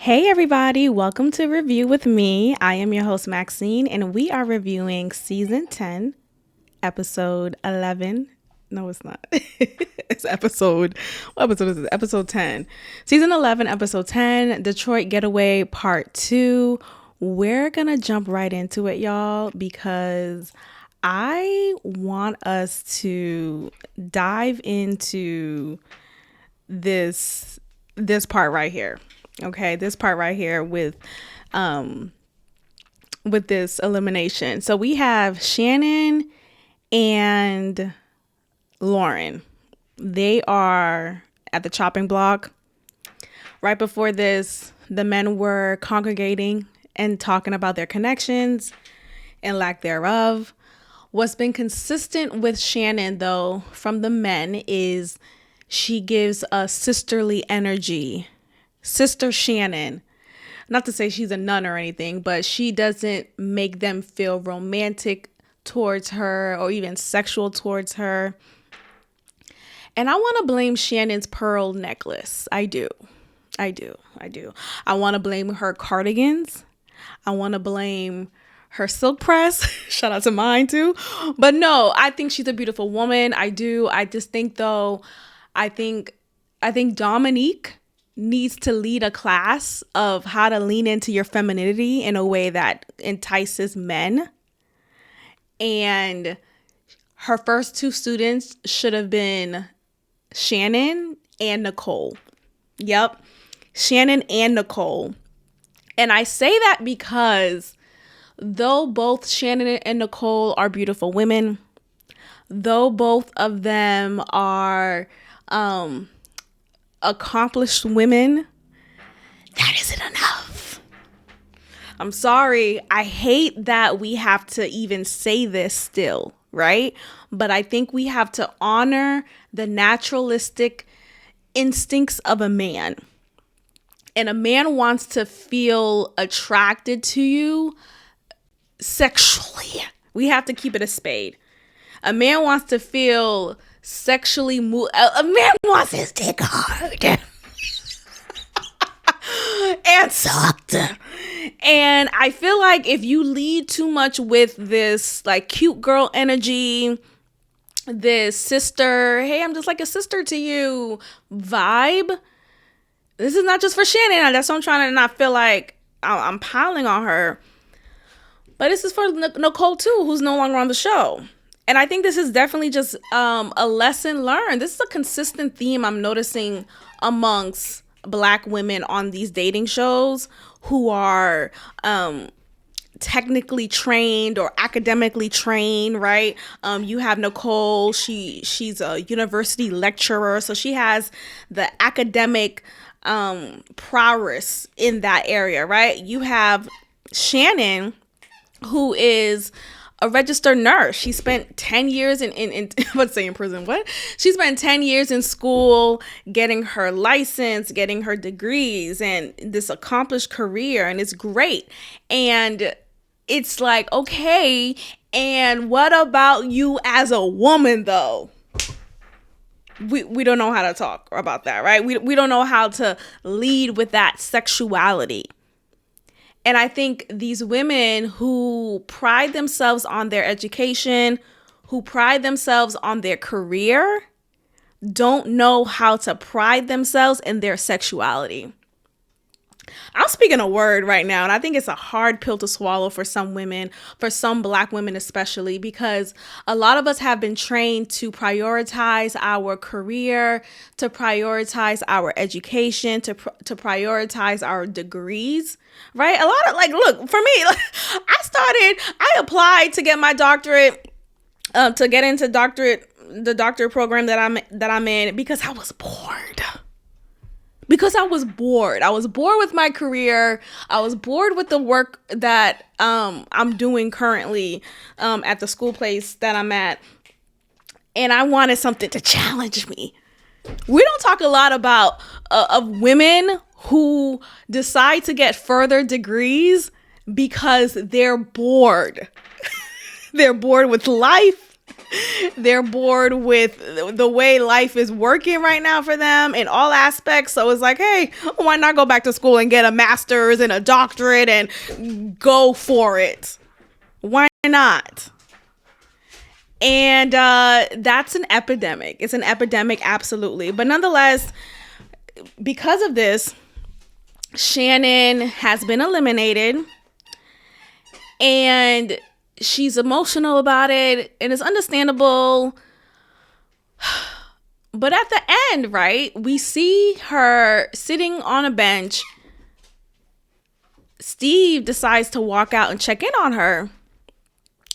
Hey everybody, welcome to Review with me. I am your host Maxine and we are reviewing season 10, episode 11. No, it's not. It's what episode is it? Episode 10. Season 11, episode 10, Detroit Getaway Part 2. We're going to jump right into it, y'all, because I want us to dive into this part right here. Okay, this part right here with this elimination. So we have Shannon and Lauren. They are at the chopping block. Right before this, the men were congregating and talking about their connections and lack thereof. What's been consistent with Shannon, though, from the men is she gives a sisterly energy. Sister Shannon. Not to say she's a nun or anything, but she doesn't make them feel romantic towards her or even sexual towards her. And I want to blame Shannon's pearl necklace. I do. I want to blame her cardigans. I want to blame her silk press. Shout out to mine too. But no, I think she's a beautiful woman. I do. I just think though, I think Dominique needs to lead a class of how to lean into your femininity in a way that entices men. And her first two students should have been Shannon and Nicole. Yep. Shannon and Nicole. And I say that because though both Shannon and Nicole are beautiful women, though both of them are accomplished women, that isn't enough. I'm sorry. I hate that we have to even say this still, right? But I think we have to honor the naturalistic instincts of a man. And a man wants to feel attracted to you sexually. We have to keep it a spade. A man wants to feel sexually moved. A man wants his dick hard and sucked. And I feel like if you lead too much with this like cute girl energy, this sister, hey, I'm just like a sister to you vibe, this is not just for Shannon. That's what I'm trying to not feel like I'm piling on her. But this is for Nicole too, who's no longer on the show. And I think this is definitely just a lesson learned. This is a consistent theme I'm noticing amongst Black women on these dating shows who are technically trained or academically trained, right? You have Nicole. She's a university lecturer, so she has the academic prowess in that area, right? You have Shannon, who is a registered nurse. She spent 10 years in let's say in prison. What? She spent 10 years in school getting her license, getting her degrees and this accomplished career. And it's great. And it's like, okay. And what about you as a woman though? We don't know how to talk about that, right? We don't know how to lead with that sexuality. And I think these women who pride themselves on their education, who pride themselves on their career, don't know how to pride themselves in their sexuality. I'm speaking a word right now, and I think it's a hard pill to swallow for some women, for some Black women especially, because a lot of us have been trained to prioritize our career, to prioritize our education, to prioritize our degrees, right? A lot of look, for me, I applied to get my doctorate, to get into the doctorate program that I'm in because I was bored. I was bored with my career. I was bored with the work that I'm doing currently at the school place that I'm at. And I wanted something to challenge me. We don't talk a lot about of women who decide to get further degrees because they're bored. They're bored with life. They're bored with the way life is working right now for them in all aspects. So it's like, hey, why not go back to school and get a master's and a doctorate and go for it? Why not? And that's an epidemic. It's an epidemic, absolutely. But nonetheless, because of this, Shannon has been eliminated. And she's emotional about it. And it's understandable. But at the end, right, we see her sitting on a bench. Steve decides to walk out and check in on her.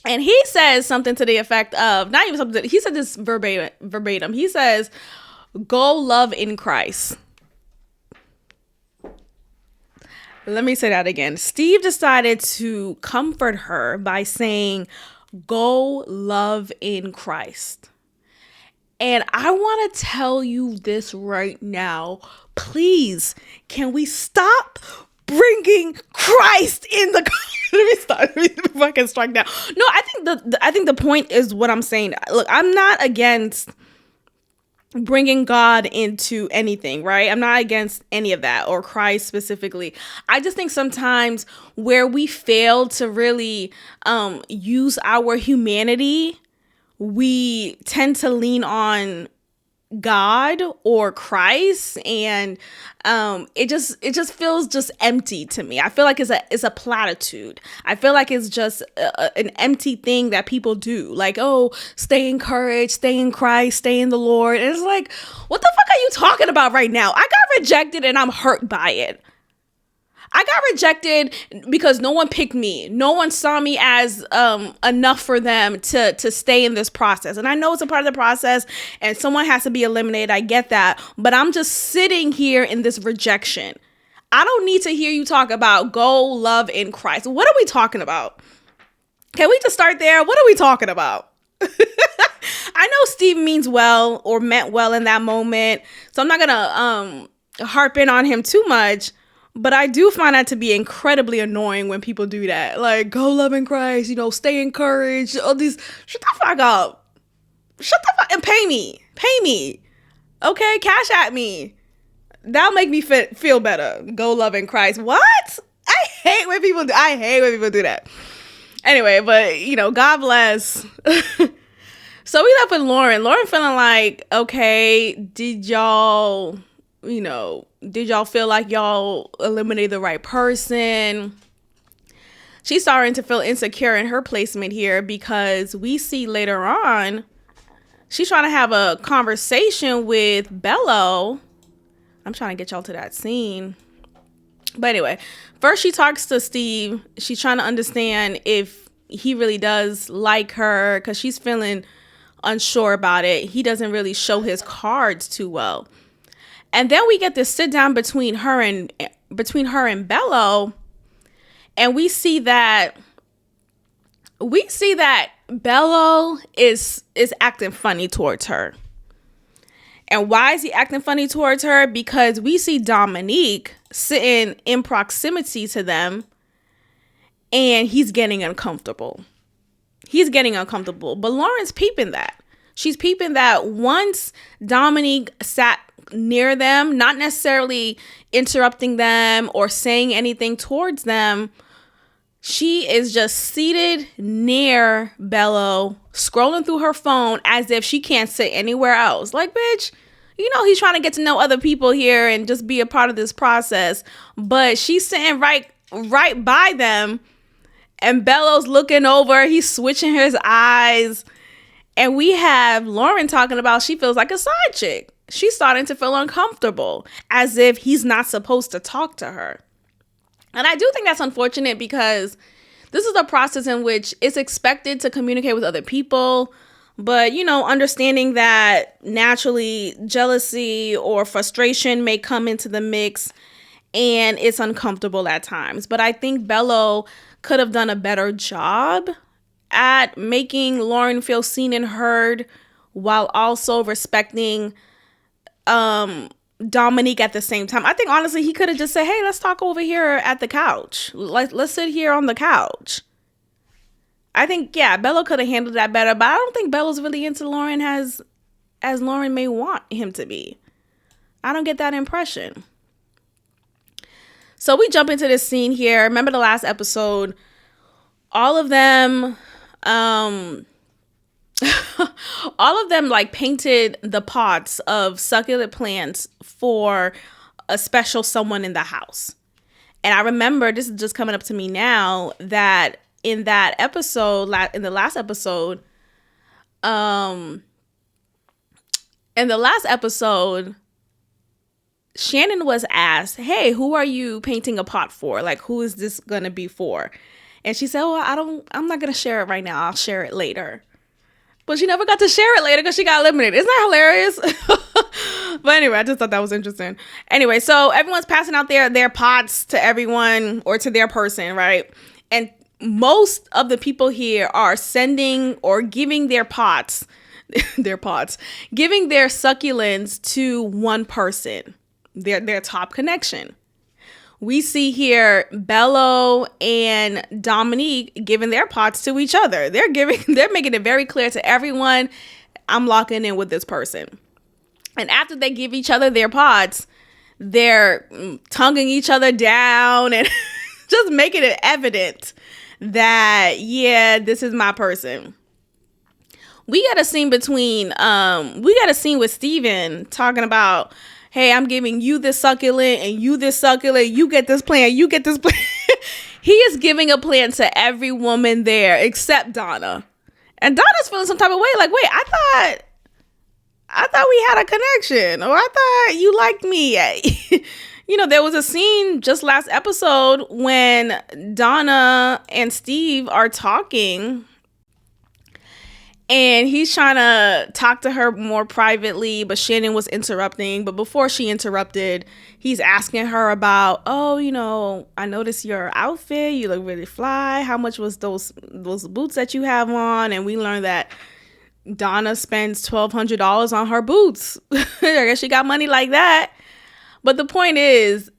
And he says something to the effect of, not even something, he said this verbatim. He says, go love in Christ. Let me say that again. Steve decided to comfort her by saying, go love in Christ. And I want to tell you this right now. Please, can we stop bringing Christ in the let me fucking strike down. No, I think the point is what I'm saying. Look, I'm not against bringing God into anything, right? I'm not against any of that, or Christ specifically. I just think sometimes where we fail to really use our humanity, we tend to lean on God or Christ, and it just feels just empty to me. I feel like it's a platitude. I feel like it's just an empty thing that people do. Like, oh, stay encouraged, stay in Christ, stay in the Lord. And it's like, what the fuck are you talking about right now? I got rejected and I'm hurt by it. I got rejected because no one picked me. No one saw me as enough for them to stay in this process. And I know it's a part of the process and someone has to be eliminated. I get that. But I'm just sitting here in this rejection. I don't need to hear you talk about go love in Christ. What are we talking about? Can we just start there? What are we talking about? I know Steve means well or meant well in that moment. So I'm not going to harp in on him too much. But I do find that to be incredibly annoying when people do that. Like, go love in Christ, stay encouraged. All these, shut the fuck up. Shut the fuck and pay me. Pay me. Okay, cash at me. That'll make me feel better. Go love in Christ. What? I hate when people do that. Anyway, but God bless. So we left with Lauren. Lauren feeling like, okay, did y'all feel like y'all eliminated the right person? She's starting to feel insecure in her placement here because we see later on she's trying to have a conversation with Bello. I'm trying to get y'all to that scene. But anyway, first she talks to Steve. She's trying to understand if he really does like her because she's feeling unsure about it. He doesn't really show his cards too well. And then we get this sit down between her and Bello, and we see that Bello is acting funny towards her. And why is he acting funny towards her? Because we see Dominique sitting in proximity to them, and he's getting uncomfortable. But Lauren's peeping that. She's peeping that once Dominique sat near them, not necessarily interrupting them or saying anything towards them, she is just seated near Bello, scrolling through her phone as if she can't sit anywhere else. Like, bitch, he's trying to get to know other people here and just be a part of this process. But she's sitting right by them, and Bello's looking over. He's switching his eyes. And we have Lauren talking about she feels like a side chick. She's starting to feel uncomfortable, as if he's not supposed to talk to her. And I do think that's unfortunate because this is a process in which it's expected to communicate with other people. But, understanding that naturally jealousy or frustration may come into the mix and it's uncomfortable at times. But I think Bello could have done a better job at making Lauren feel seen and heard while also respecting Dominique at the same time. I think honestly he could have just said, hey, let's talk over here at the couch. Let's sit here on the couch. I think, yeah, Bello could have handled that better, but I don't think Bello's really into Lauren as Lauren may want him to be. I don't get that impression. So we jump into this scene here. Remember the last episode? All of them, all of them like painted the pots of succulent plants for a special someone in the house. And I remember, this is just coming up to me now, that in that episode, in the last episode, Shannon was asked, hey, who are you painting a pot for? Like, who is this going to be for? And she said, oh, I'm not going to share it right now. I'll share it later. But she never got to share it later because she got eliminated. Isn't that hilarious? But anyway, I just thought that was interesting. Anyway, so everyone's passing out their pots to everyone or to their person, right? And most of the people here are sending or giving their pots, giving their succulents to one person. Their top connection. We see here Bello and Dominique giving their pots to each other. They're making it very clear to everyone, I'm locking in with this person. And after they give each other their pots, they're tonguing each other down and just making it evident that, yeah, this is my person. We got a scene with Steven talking about, hey, I'm giving you this succulent and you this succulent. You get this plant. You get this plant. He is giving a plant to every woman there except Donna. And Donna's feeling some type of way. Like, wait, I thought we had a connection. Or I thought you liked me. You know, there was a scene just last episode when Donna and Steve are talking. And he's trying to talk to her more privately, but Shannon was interrupting. But before she interrupted, he's asking her about, oh, you know, I noticed your outfit. You look really fly. How much was those boots that you have on? And we learned that Donna spends $1,200 on her boots. I guess she got money like that. But the point is,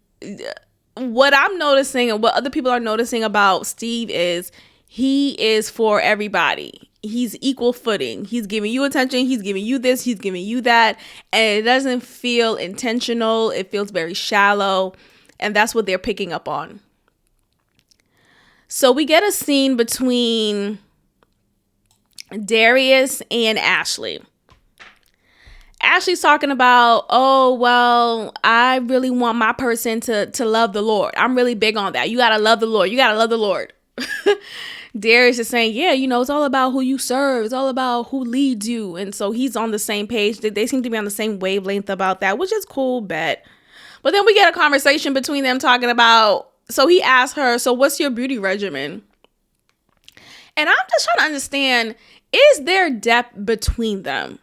what I'm noticing and what other people are noticing about Steve is he is for everybody. He's equal footing. He's giving you attention. He's giving you this. He's giving you that. And it doesn't feel intentional. It feels very shallow. And that's what they're picking up on. So we get a scene between Darius and Ashley. Ashley's talking about, oh, well, I really want my person to love the Lord. I'm really big on that. You got to love the Lord. You got to love the Lord. Darius is saying, yeah, you know, it's all about who you serve. It's all about who leads you. And so he's on the same page. They seem to be on the same wavelength about that, which is cool, bet. But then we get a conversation between them talking about, so he asked her, so what's your beauty regimen? And I'm just trying to understand, is there depth between them?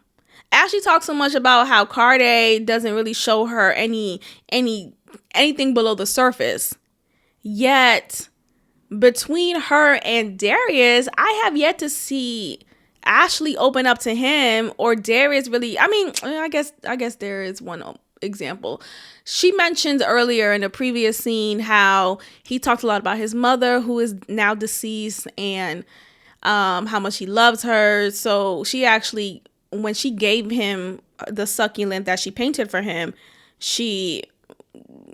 Ashley talks so much about how Carday doesn't really show her anything below the surface. Yet between her and Darius, I have yet to see Ashley open up to him or Darius really. I mean, I guess there is one example. She mentioned earlier in a previous scene how he talked a lot about his mother, who is now deceased, and how much he loves her. So she actually, when she gave him the succulent that she painted for him, she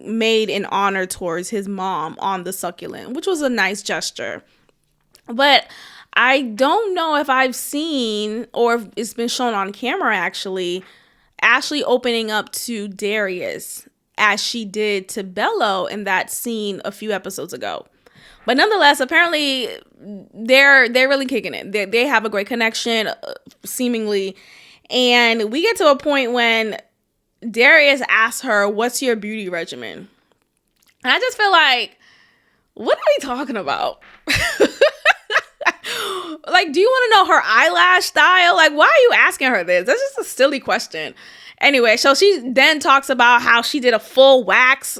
made an honor towards his mom on the succulent, which was a nice gesture. But I don't know if I've seen, or if it's been shown on camera actually, Ashley opening up to Darius as she did to Bello in that scene a few episodes ago. But nonetheless, apparently they're really kicking it. They have a great connection, seemingly. And we get to a point when Darius asks her, what's your beauty regimen? And I just feel like, what are we talking about? Like, do you want to know her eyelash style? Like, why are you asking her this? That's just a silly question. Anyway, so she then talks about how she did a full wax.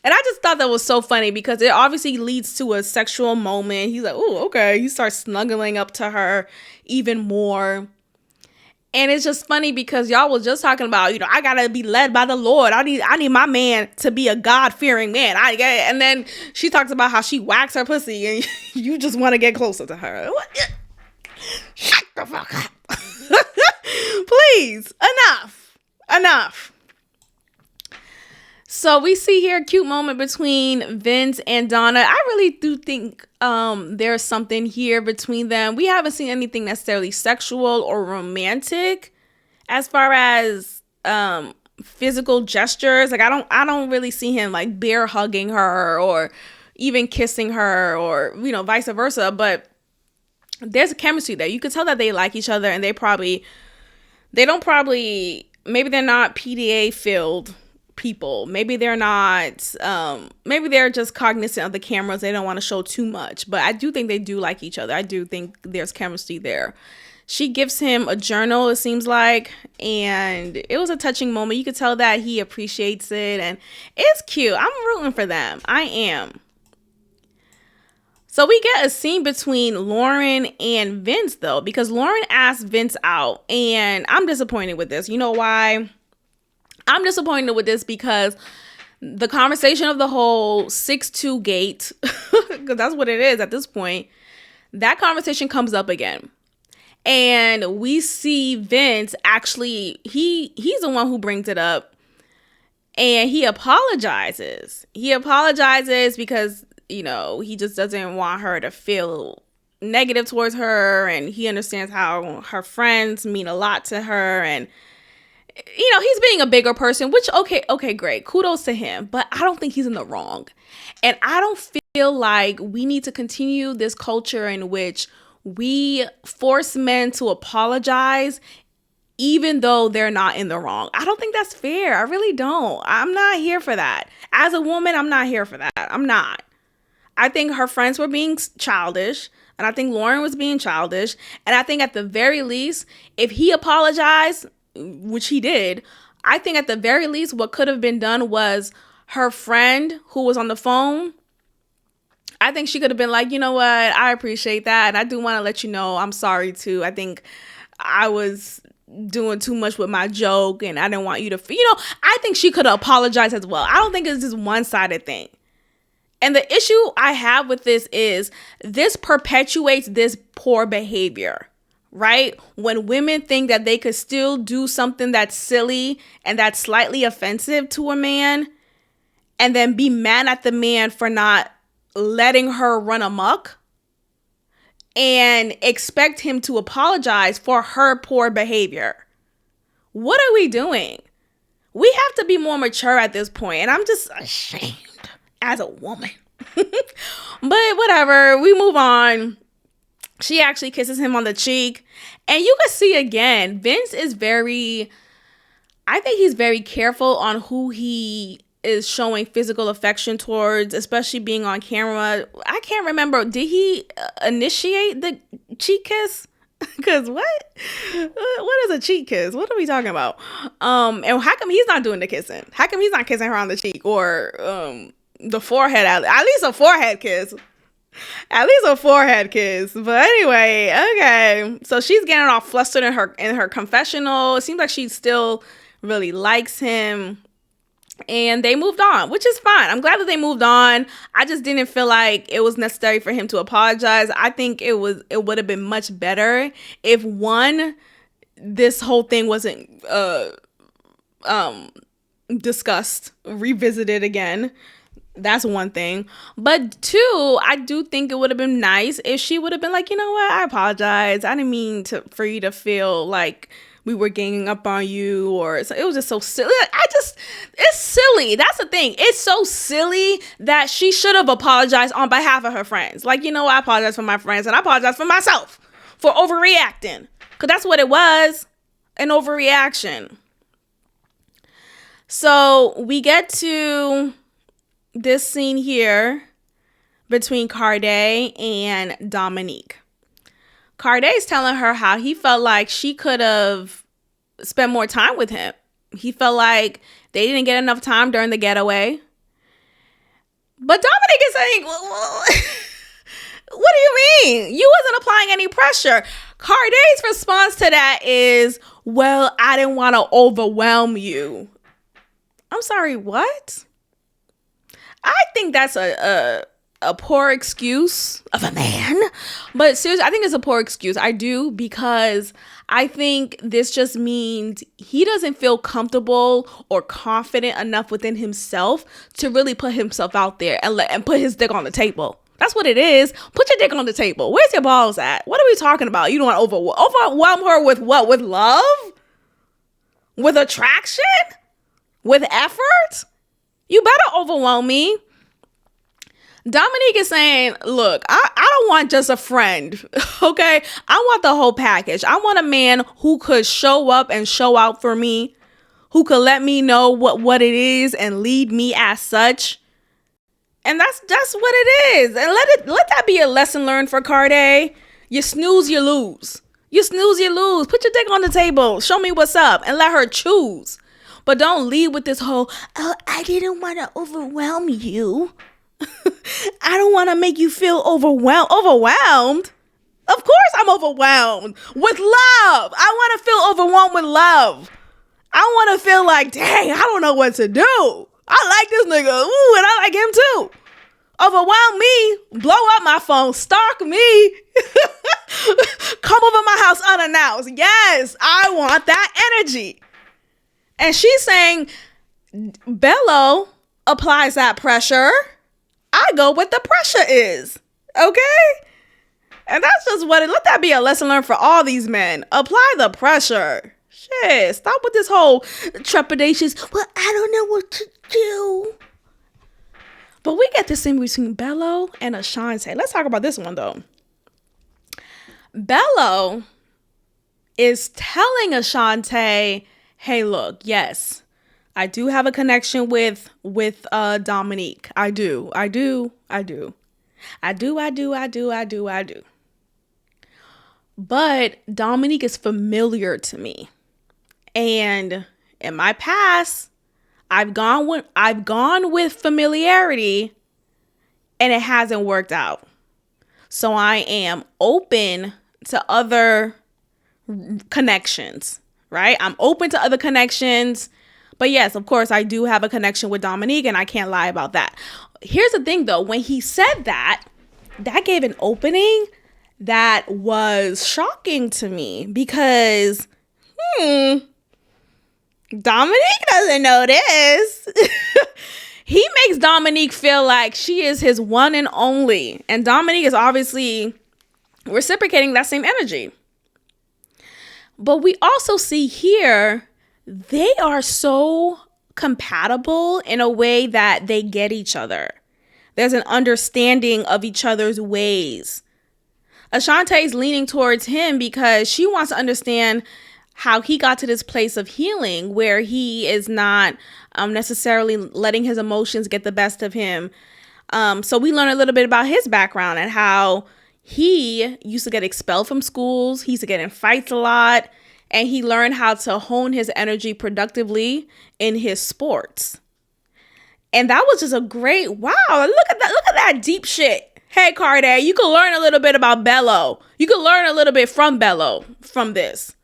And I just thought that was so funny because it obviously leads to a sexual moment. He's like, oh, okay. He starts snuggling up to her even more. And it's just funny because y'all was just talking about, you know, I gotta be led by the Lord. I need my man to be a God-fearing man. And then she talks about how she whacks her pussy and you just want to get closer to her. What? Shut the fuck up. Please, enough. So we see here a cute moment between Vince and Donna. I really do think there's something here between them. We haven't seen anything necessarily sexual or romantic as far as physical gestures. Like I don't really see him like bear hugging her or even kissing her or, you know, vice versa. But there's a chemistry there. You could tell that they like each other, and maybe they're not PDA filled people. Maybe they're not, maybe they're just cognizant of the cameras. They don't want to show too much, but I do think they do like each other. I do think there's chemistry there. She gives him a journal, it seems like, and it was a touching moment. You could tell that he appreciates it, and it's cute. I'm rooting for them. I am. So we get a scene between Lauren and Vince, though, because Lauren asked Vince out, and I'm disappointed with this. You know why? I'm disappointed with this because the conversation of the whole 6'2" gate, because that's what it is at this point, that conversation comes up again. And we see Vince actually, he's the one who brings it up, and he apologizes. He apologizes because, you know, he just doesn't want her to feel negative towards her, and he understands how her friends mean a lot to her, and, you know, he's being a bigger person, which, okay, great. Kudos to him, but I don't think he's in the wrong. And I don't feel like we need to continue this culture in which we force men to apologize even though they're not in the wrong. I don't think that's fair. I really don't. I'm not here for that. As a woman, I'm not here for that. I'm not. I think her friends were being childish, and I think Lauren was being childish. And I think at the very least, if he apologized, which he did, I think at the very least what could have been done was her friend who was on the phone, I think she could have been like, you know what, I appreciate that, and I do want to let you know I'm sorry too. I think I was doing too much with my joke, and I didn't want you to, I think she could have apologized as well. I don't think it's this one-sided thing. And the issue I have with this is this perpetuates this poor behavior, right? When women think that they could still do something that's silly and that's slightly offensive to a man, and then be mad at the man for not letting her run amok and expect him to apologize for her poor behavior. What are we doing? We have to be more mature at this point, and I'm just ashamed as a woman. But whatever, we move on. She actually kisses him on the cheek, and you can see again, Vince is I think he's very careful on who he is showing physical affection towards, especially being on camera. I can't remember. Did he initiate the cheek kiss? Because what is a cheek kiss? What are we talking about? And how come he's not doing the kissing? How come he's not kissing her on the cheek or the forehead? At least a forehead kiss. At least a forehead kiss. But anyway, okay. So she's getting all flustered in her confessional. It seems like she still really likes him. And they moved on, which is fine. I'm glad that they moved on. I just didn't feel like it was necessary for him to apologize. I think it would have been much better if, one, this whole thing wasn't discussed, revisited again. That's one thing. But two, I do think it would have been nice if she would have been like, you know what, I apologize. I didn't mean for you to feel like we were ganging up on you, or so. It was just so silly. It's silly. That's the thing. It's so silly that she should have apologized on behalf of her friends. Like, you know, I apologize for my friends, and I apologize for myself for overreacting. Because that's what it was, an overreaction. So we get to this scene here between Carday and Dominique. Carday's telling her how he felt like she could have spent more time with him. He felt like they didn't get enough time during the getaway. But Dominique is saying, well, what do you mean? You wasn't applying any pressure. Carday's response to that is, well, I didn't want to overwhelm you. I'm sorry, what? I think that's a a poor excuse of a man. But seriously, I think it's a poor excuse. I do, because I think this just means he doesn't feel comfortable or confident enough within himself to really put himself out there and put his dick on the table. That's what it is. Put your dick on the table. Where's your balls at? What are we talking about? You don't want to overwhelm her with what? With love? With attraction? With effort? You better overwhelm me. Dominique is saying, look, I don't want just a friend, okay? I want the whole package. I want a man who could show up and show out for me, who could let me know what it is and lead me as such. And that's what it is. And let that be a lesson learned for Cardi. You snooze, you lose. You snooze, you lose. Put your dick on the table. Show me what's up and let her choose. But don't lead with this whole, oh, I didn't want to overwhelm you. I don't want to make you feel overwhelmed. Overwhelmed? Of course I'm overwhelmed with love. I want to feel overwhelmed with love. I want to feel like, dang, I don't know what to do. I like this nigga. Ooh, and I like him too. Overwhelm me. Blow up my phone. Stalk me. Come over my house unannounced. Yes, I want that energy. And she's saying, Bello applies that pressure. I go what the pressure is. Okay? And that's just let that be a lesson learned for all these men. Apply the pressure. Shit, stop with this whole trepidations. Well, I don't know what to do. But we get this in between Bello and Ashante. Let's talk about this one, though. Bello is telling Ashante, hey, look, yes, I do have a connection with Dominique. I do. But Dominique is familiar to me. And in my past, I've gone with familiarity and it hasn't worked out. So I am open to other connections, right? I'm open to other connections. But yes, of course, I do have a connection with Dominique and I can't lie about that. Here's the thing, though. When he said that gave an opening that was shocking to me because, Dominique doesn't know this. He makes Dominique feel like she is his one and only. And Dominique is obviously reciprocating that same energy. But we also see here, they are so compatible in a way that they get each other. There's an understanding of each other's ways. Ashante is leaning towards him because she wants to understand how he got to this place of healing where he is not necessarily letting his emotions get the best of him. So we learn a little bit about his background and how he used to get expelled from schools. He used to get in fights a lot. And he learned how to hone his energy productively in his sports. And that was just a great, wow, look at that deep shit. Hey, Cardi, you can learn a little bit about Bello. You can learn a little bit from Bello from this.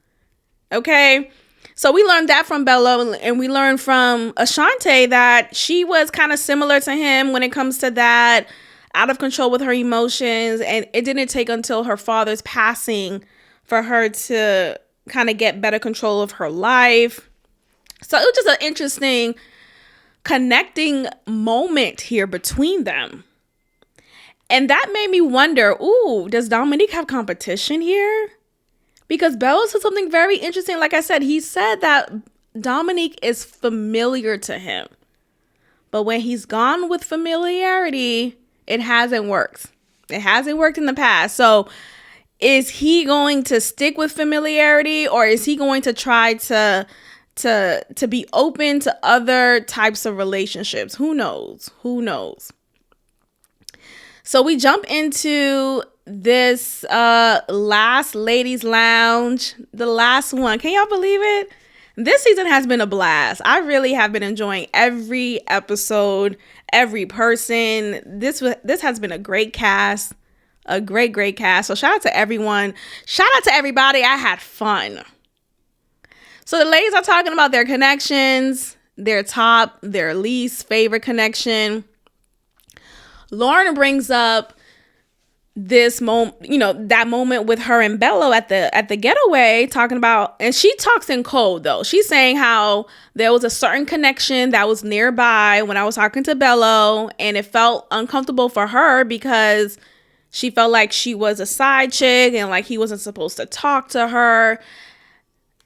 Okay? So we learned that from Bello, and we learned from Ashante that she was kind of similar to him when it comes to that, out of control with her emotions. And it didn't take until her father's passing for her to kind of get better control of her life. So it was just an interesting connecting moment here between them. And that made me wonder, does Dominique have competition here? Because Bello said something very interesting. Like I said, he said that Dominique is familiar to him. But when he's gone with familiarity, it hasn't worked. It hasn't worked in the past. So is he going to stick with familiarity, or is he going to try to be open to other types of relationships? Who knows? So we jump into this last ladies lounge, the last one. Can y'all believe it? This season has been a blast. I really have been enjoying every episode, every person. This has been a great cast, a great cast. So shout out to everyone. Shout out to everybody. I had fun. So the ladies are talking about their connections, their top, their least favorite connection. Lauren brings up this moment, that moment with her and Bello at the getaway, talking about, and she talks in code though. She's saying how there was a certain connection that was nearby when I was talking to Bello, and it felt uncomfortable for her because she felt like she was a side chick and like he wasn't supposed to talk to her.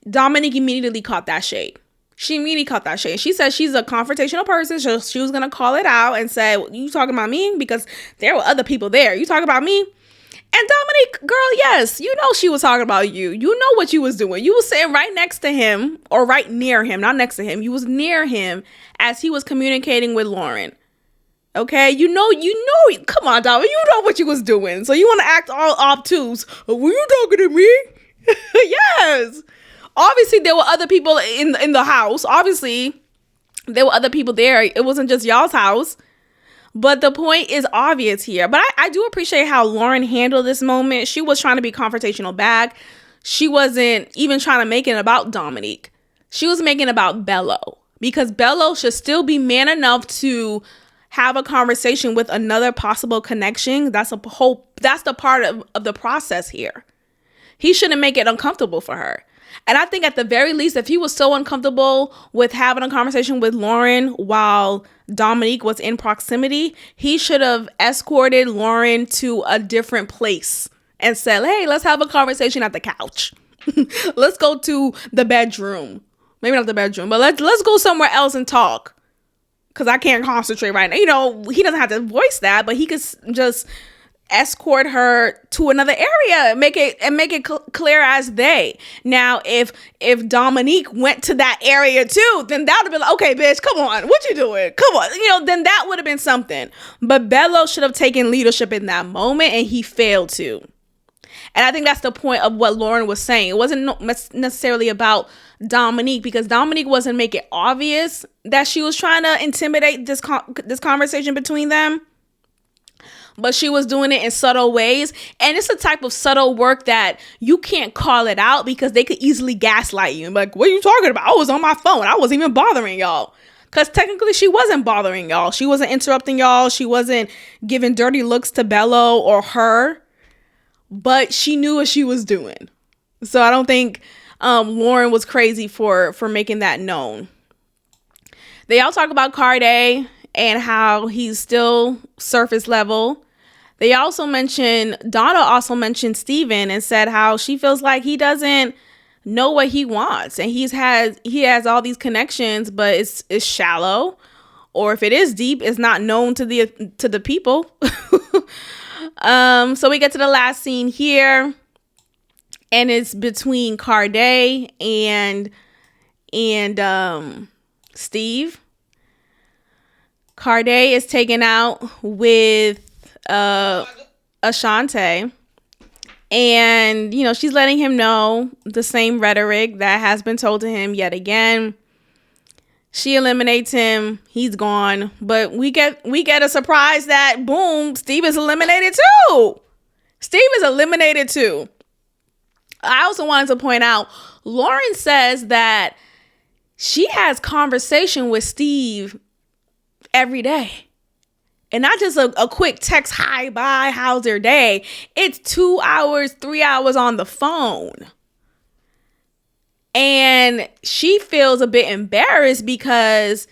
Dominique immediately caught that shade. She immediately caught that shade. She said she's a confrontational person. So she was going to call it out and say, you talking about me? Because there were other people there. You talking about me? And Dominique, girl, yes, she was talking about you. You know what you was doing. You was sitting right next to him, or right near him, not next to him. You was near him as he was communicating with Lauren. Okay, come on, Dominique, you know what you was doing. So you want to act all obtuse. Were you talking to me? Yes. Obviously, there were other people in the house. Obviously, there were other people there. It wasn't just y'all's house. But the point is obvious here. But I do appreciate how Lauren handled this moment. She was trying to be confrontational back. She wasn't even trying to make it about Dominique. She was making it about Bello. Because Bello should still be man enough to have a conversation with another possible connection. That's the part of the process here. He shouldn't make it uncomfortable for her. And I think at the very least, if he was so uncomfortable with having a conversation with Lauren while Dominique was in proximity, he should have escorted Lauren to a different place and said, hey, let's have a conversation at the couch. Let's go to the bedroom. Maybe not the bedroom, but let's go somewhere else and talk. Because I can't concentrate right now. He doesn't have to voice that, but he could just escort her to another area and make it clear as day. Now, if Dominique went to that area too, then that would have been like, okay, bitch, come on, what you doing? Come on, then that would have been something. But Bello should have taken leadership in that moment, and he failed to. And I think that's the point of what Lauren was saying. It wasn't necessarily about Dominique, because Dominique wasn't making it obvious that she was trying to intimidate this conversation between them. But she was doing it in subtle ways. And it's a type of subtle work that you can't call it out because they could easily gaslight you. Like, what are you talking about? I was on my phone. I wasn't even bothering y'all. Because technically she wasn't bothering y'all. She wasn't interrupting y'all. She wasn't giving dirty looks to Bello or her. But she knew what she was doing. So I don't think Lauren was crazy for making that known. They all talk about Carday and how he's still surface level. Donna also mentioned Steven and said how she feels like he doesn't know what he wants. And he has all these connections, but it's shallow. Or if it is deep, it's not known to the people. So we get to the last scene here. And it's between Carday and Steve. Carday is taken out with Ashante, and she's letting him know the same rhetoric that has been told to him yet again. She eliminates him, he's gone, but we get a surprise that boom, Steve is eliminated too. I also wanted to point out, Lauren says that she has conversation with Steve every day. And not just a quick text, hi, bye, how's your day? It's 2 hours, 3 hours on the phone. And she feels a bit embarrassed because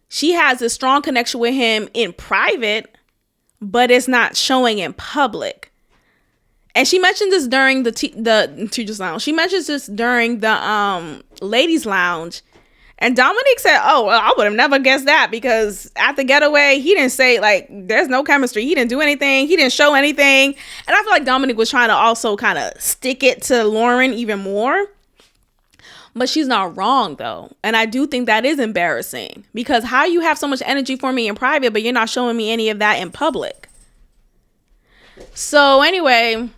she has a strong connection with him in private, but it's not showing in public. And she mentioned this during the teacher's lounge. She mentions this during the ladies' lounge. And Dominique said, oh, well, I would have never guessed that, because at the getaway, he didn't say, like, there's no chemistry. He didn't do anything. He didn't show anything. And I feel like Dominique was trying to also kind of stick it to Lauren even more. But she's not wrong, though. And I do think that is embarrassing, because how you have so much energy for me in private, but you're not showing me any of that in public. So anyway,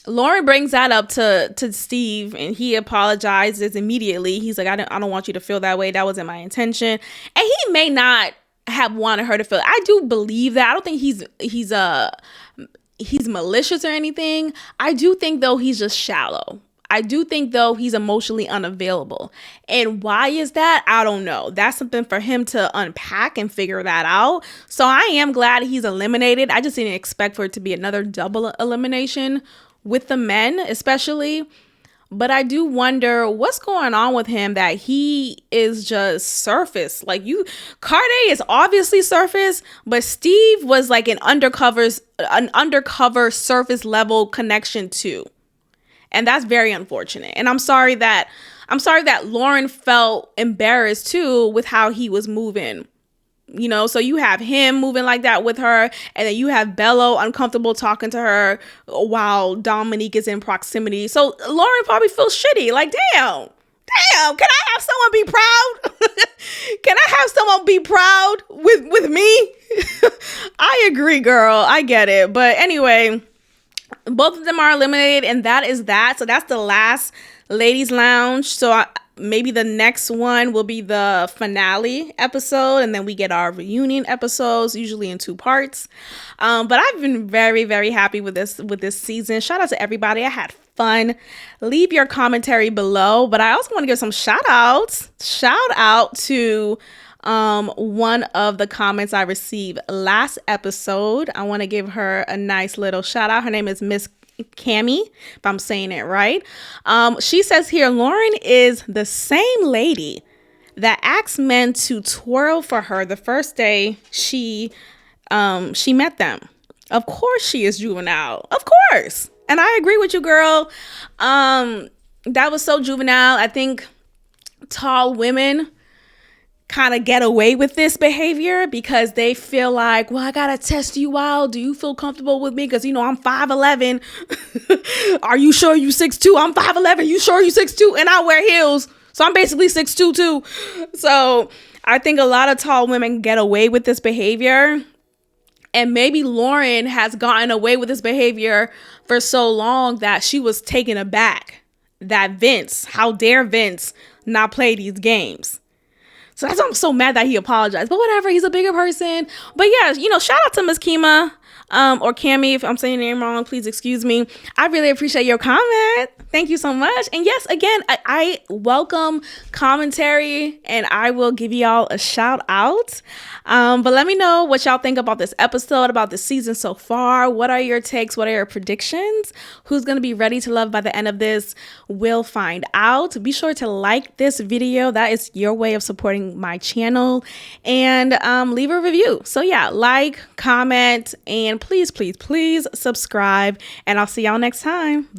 Lauren brings that up to Steve, and he apologizes immediately. He's like, I don't want you to feel that way. That wasn't my intention. And he may not have wanted her to feel. I do believe that. I don't think he's malicious or anything. I do think, though, he's just shallow. I do think, though, he's emotionally unavailable. And why is that? I don't know. That's something for him to unpack and figure that out. So I am glad he's eliminated. I just didn't expect for it to be another double elimination with the men, especially. But I do wonder what's going on with him, that he is just surface. Like, Carday is obviously surface, but Steve was like an undercover surface level connection too. And that's very unfortunate. And I'm sorry that Lauren felt embarrassed too with how he was moving. You know, so you have him moving like that with her, and then you have Bello uncomfortable talking to her while Dominique is in proximity. So Lauren probably feels shitty. Like, damn, can I have someone be proud? Can I have someone be proud with me? I agree, girl. I get it. But anyway, both of them are eliminated, and that is that. So that's the last ladies lounge. So maybe the next one will be the finale episode, and then we get our reunion episodes, usually in 2 parts. But I've been very, very happy with this season. Shout out to everybody. I had fun. Leave your commentary below. But I also want to give some shout outs. Shout out to one of the comments I received last episode. I want to give her a nice little shout out. Her name is Miss Cammy, if I'm saying it right. She says here, Lauren is the same lady that asked men to twirl for her the first day she met them. Of course she is juvenile. Of course. And I agree with you, girl. That was so juvenile. I think tall women kind of get away with this behavior because they feel like, well, I gotta test you out. Do you feel comfortable with me? Because, you know, I'm 5'11". Are you sure you 6'2"? I'm 5'11". You sure you 6'2"? And I wear heels, so I'm basically 6'2" too. So I think a lot of tall women get away with this behavior. And maybe Lauren has gotten away with this behavior for so long that she was taken aback that how dare Vince not play these games? So I'm so mad that he apologized. But whatever, he's a bigger person. But yeah, you know, shout out to Miss Kima, or Cammy, if I'm saying your name wrong, please excuse me. I really appreciate your comment. Thank you so much. And yes, again, I welcome commentary, and I will give y'all a shout out. But let me know what y'all think about this episode, about the season so far. What are your takes? What are your predictions? Who's going to be ready to love by the end of this? We'll find out. Be sure to like this video. That is your way of supporting my channel. And leave a review. So yeah, like, comment, and please, please, please subscribe. And I'll see y'all next time. Bye.